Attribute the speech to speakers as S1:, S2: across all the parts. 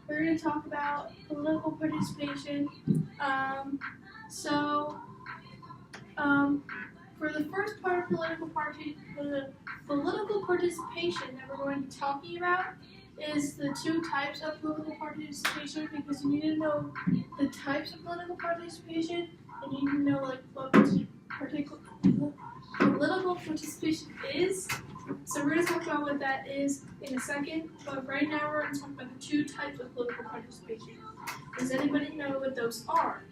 S1: we're going to talk about political participation. Um, so, for the first part of political participation that we're going to be talking about is the two types of political participation, because you need to know the types of political participation and you need to know like what political participation is. So we're going to talk about what that is in a second, but right now we're going to talk about the two types of political participation. Does anybody know what those are?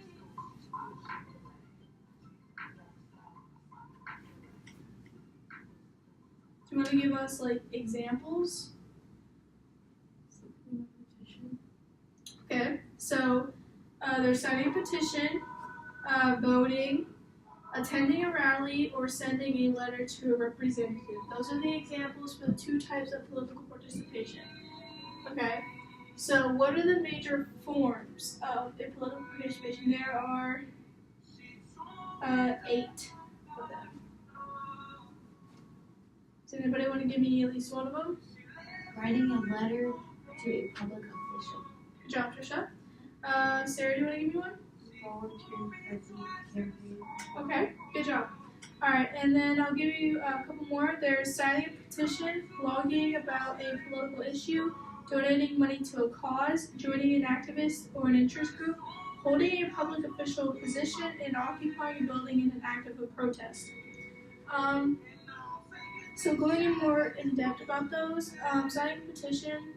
S1: Do you want to give us like examples? Okay, so there's signing a petition, voting, attending a rally, or sending a letter to a representative. Those are the examples for the two types of political participation. Okay, so what are the major forms of a political participation? There are 8 of them. Does anybody want to give me at least one of them?
S2: Writing a letter to a public official.
S1: Good job, Trisha. Sarah, do you want to give me one?
S2: Volunteering for the campaign.
S1: Okay, good job. Alright, and then I'll give you a couple more. There's signing a petition, blogging about a political issue, donating money to a cause, joining an activist or an interest group, holding a public official position, and occupying a building in an act of a protest. So going in more in depth about those, signing a petition,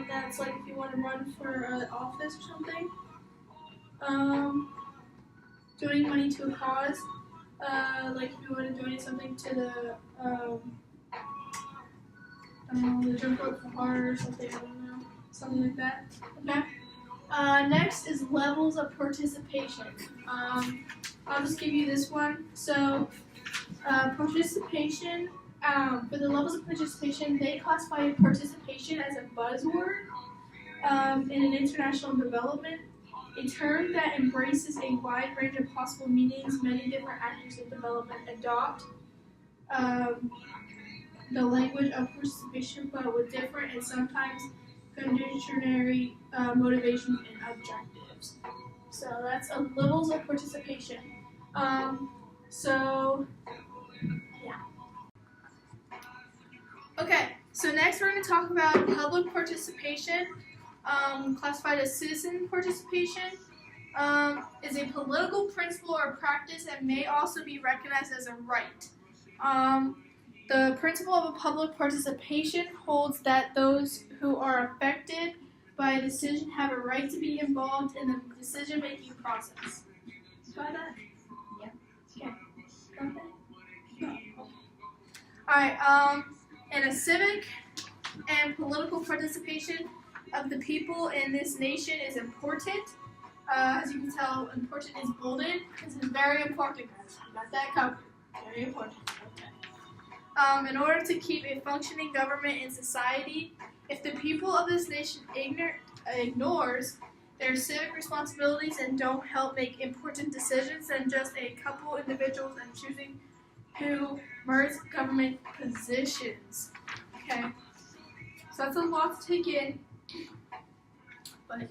S1: that's like if you want to run for an office or something. Donating money to a cause, like if you want to donate something to the Jump Rope for Heart or something, I don't know, something like that. Okay. Next is levels of participation. I'll just give you this one. So, participation, for the levels of participation, they classify participation as a buzzword in an international development, a term that embraces a wide range of possible meanings. Many different actors in development adopt the language of participation, but with different and sometimes contradictory motivations and objectives. So that's levels of participation. Okay, so next we're going to talk about public participation, classified as citizen participation. Is a political principle or practice and may also be recognized as a right. The principle of a public participation holds that those who are affected by a decision have a right to be involved in the decision-making process. Got that?
S2: Yep.
S1: Okay. Got that? No. Alright, and a civic and political participation of the people in this nation is important. As you can tell, important is bolded. This is very important, guys. You got that covered. Very important. Okay. In order to keep a functioning government in society, if the people of this nation ignores their civic responsibilities and don't help make important decisions, then just a couple individuals and choosing who merge government positions. Okay. So that's a lot to take in. But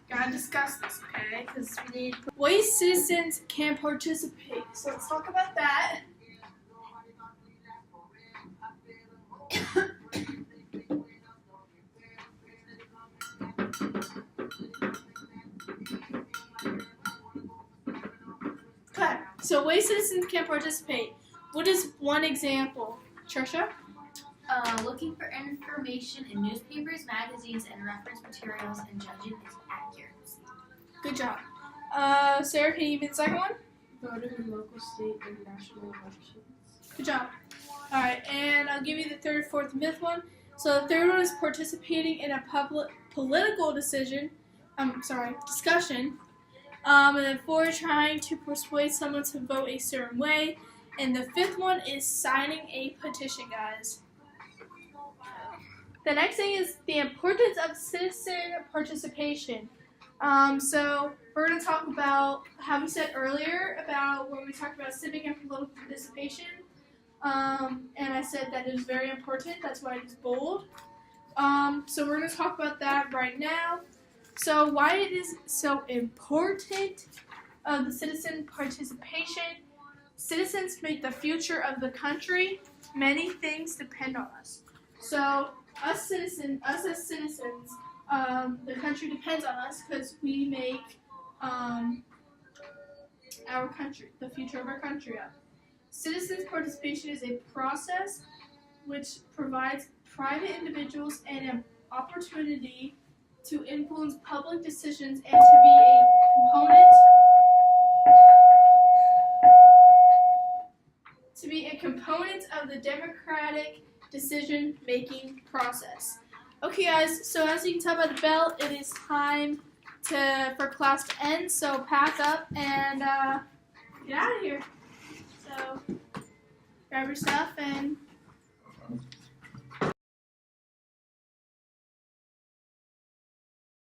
S1: gotta discuss this, okay? Because we need ways citizens can participate. So let's talk about that. Okay, so ways citizens can participate. What is one example? Trisha?
S2: Looking for information in newspapers, magazines, and reference materials and judging its accuracy.
S1: Good job. Sarah, can you give me the second one?
S3: Voting in local, state, and national elections.
S1: Good job. Alright, and I'll give you the third, fourth, and fifth one. So the third one is participating in a political discussion. And then four, trying to persuade someone to vote a certain way. And the fifth one is signing a petition, guys. The next thing is the importance of citizen participation. So we're going to talk about how we said earlier about when we talked about civic and political participation. And I said that it is very important. That's why it is bold. So we're going to talk about that right now. So why it is so important of the citizen participation. Citizens make the future of the country. Many things depend on us. So us as citizens, the country depends on us because we make our country, the future of our country up. Citizens participation is a process which provides private individuals an opportunity to influence public decisions and to be a component of the democratic decision-making process. Okay, guys. So as you can tell by the bell, it is time for class to end. So pack up and get out of here. So grab your stuff and